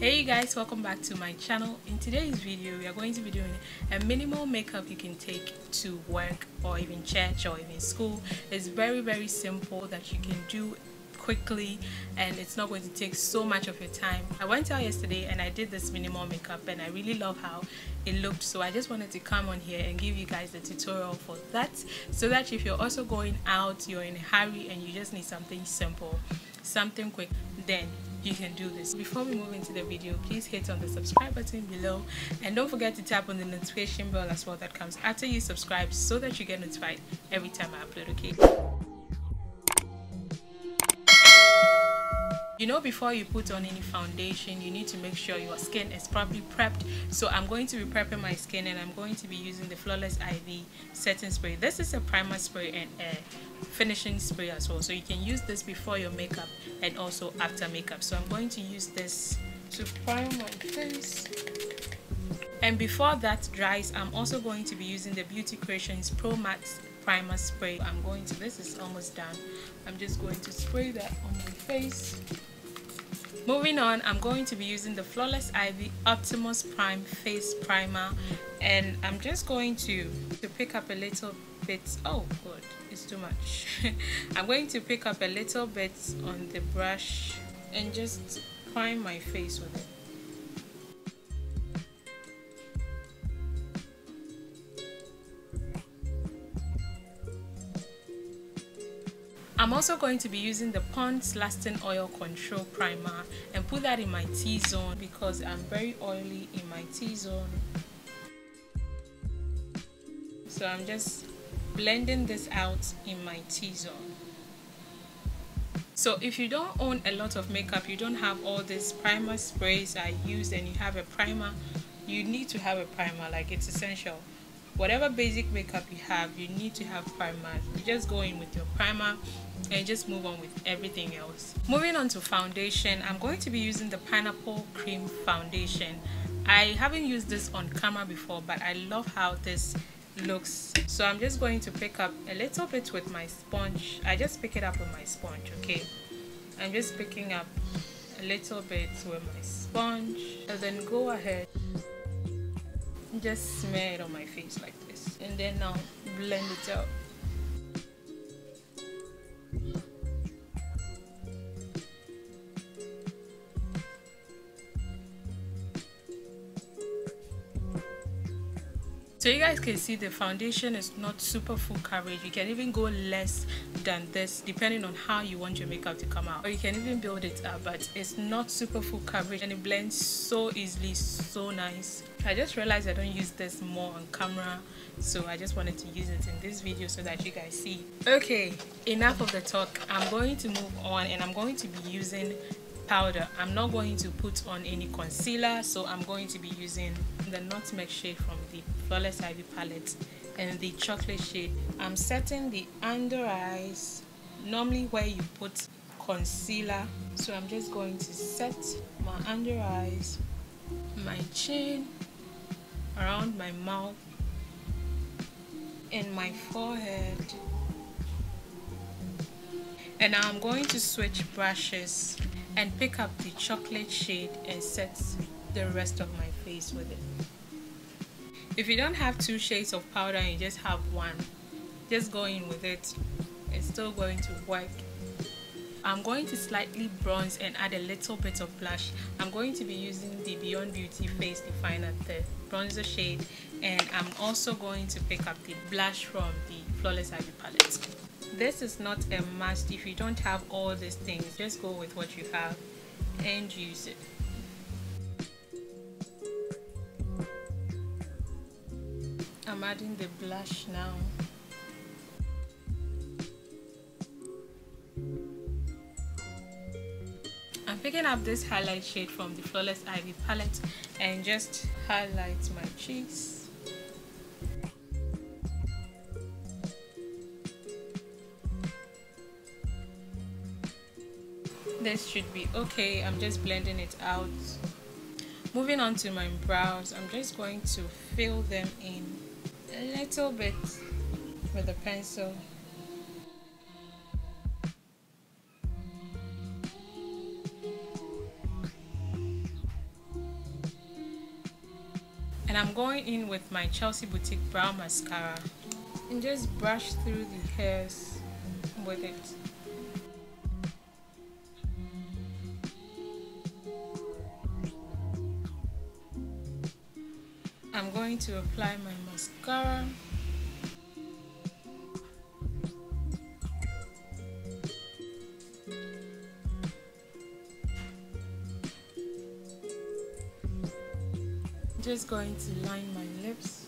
Hey you guys, welcome back to my channel. In today's video we are going to be doing a minimal makeup you can take to work or even church or even school. It's very simple that you can do quickly and it's not going to take so much of your time. I went out yesterday and I did this minimal makeup and I really love how it looked, so I just wanted to come on here and give you guys the tutorial for that, so that if you're also going out, you're in a hurry and you just need something simple, something quick, then you can do this. Before we move into the video, please hit on the subscribe button below and don't forget to tap on the notification bell as well that comes after you subscribe, so that you get notified every time I upload, okay? You know, before you put on any foundation, you need to make sure your skin is properly prepped. So I'm going to be prepping my skin and I'm going to be using the Flawless IV setting spray. This is a primer spray and a finishing spray as well. So you can use this before your makeup and also after makeup. So I'm going to use this to prime my face. And before that dries, I'm also going to be using the Beauty Creations Pro Max primer spray. This is almost done. I'm just going to spray that on my face. Moving on, I'm going to be using the Flawless IV Optimus Prime Face Primer, and I'm just going to pick up a little bit. Oh god, it's too much. I'm going to pick up a little bit on the brush and just prime my face with it. I'm also going to be using the Pond's Lasting Oil Control Primer and put that in my T-zone because I'm very oily in my T-zone. So I'm just blending this out in my T-zone. So if you don't own a lot of makeup, you don't have all these primer sprays I use, and you have a primer, you need to have a primer. Like, it's essential. Whatever basic makeup you have, you need to have primer. You just go in with your primer and just move on with everything else. Moving on to foundation, I'm going to be using the Pineapple Cream Foundation. I haven't used this on camera before, but I love how this looks. So I'm just going to pick up a little bit with my sponge. I just pick it up with my sponge, okay? I'm just picking up a little bit with my sponge and then go ahead, just smear it on my face like this, and then now blend it out. So you guys can see the foundation is not super full coverage. You can even go less than this depending on how you want your makeup to come out, or you can even build it up, but it's not super full coverage and it blends so easily, so nice. I just realized I don't use this more on camera, so I just wanted to use it in this video so that you guys see. Okay, enough of the talk. I'm going to move on and I'm going to be using powder. I'm not going to put on any concealer, so I'm going to be using the Nutmeg shade from the Flawless IV palette and the chocolate shade. I'm setting the under eyes, normally where you put concealer. So I'm just going to set my under eyes, my chin, around my mouth, and my forehead. And now I'm going to switch brushes and pick up the chocolate shade and set the rest of my face with it. If you don't have two shades of powder and you just have one, just go in with it. It's still going to work. I'm going to slightly bronze and add a little bit of blush. I'm going to be using the Beyond Beauty Face Definer, the bronzer shade, and I'm also going to pick up the blush from the Flawless IV palette. This is not a must. If you don't have all these things, just go with what you have and use it. I'm adding the blush now. I'm picking up this highlight shade from the Flawless IV palette and just highlight my cheeks. This should be okay. I'm just blending it out. Moving on to my brows, I'm just going to fill them in a little bit with a pencil. And I'm going in with my Chelsea Boutique Brow Mascara and just brush through the hairs with it. I'm going to apply my mascara. Just going to line my lips.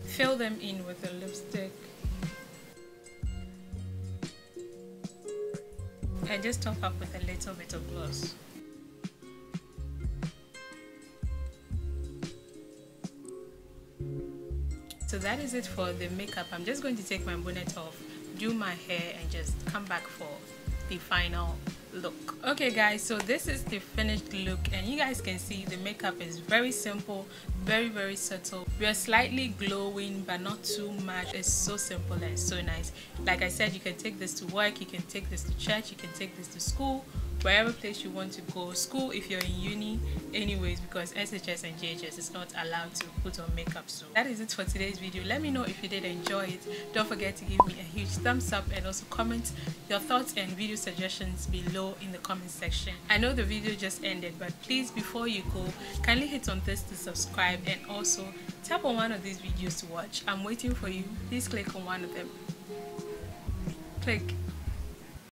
Fill them in with a lipstick. And just top up with a little bit of gloss. So that is it for the makeup. I'm just going to take my bonnet off, do my hair, and just come back for the final look. Okay guys, so this is the finished look, and you guys can see the makeup is very simple, very subtle. We are slightly glowing but not too much. It's so simple and so nice. Like I said, you can take this to work, you can take this to church, you can take this to school, wherever place you want to go. School if you're in uni anyways, because SHS and JHS is not allowed to put on makeup. So that is it for today's video. Let me know if you did enjoy it. Don't forget to give me a huge thumbs up, and also comment your thoughts and video suggestions below in the comment section. I know the video just ended, but please, before you go, kindly hit on this to subscribe, and also tap on one of these videos to watch. I'm waiting for you. Please click on one of them. Click.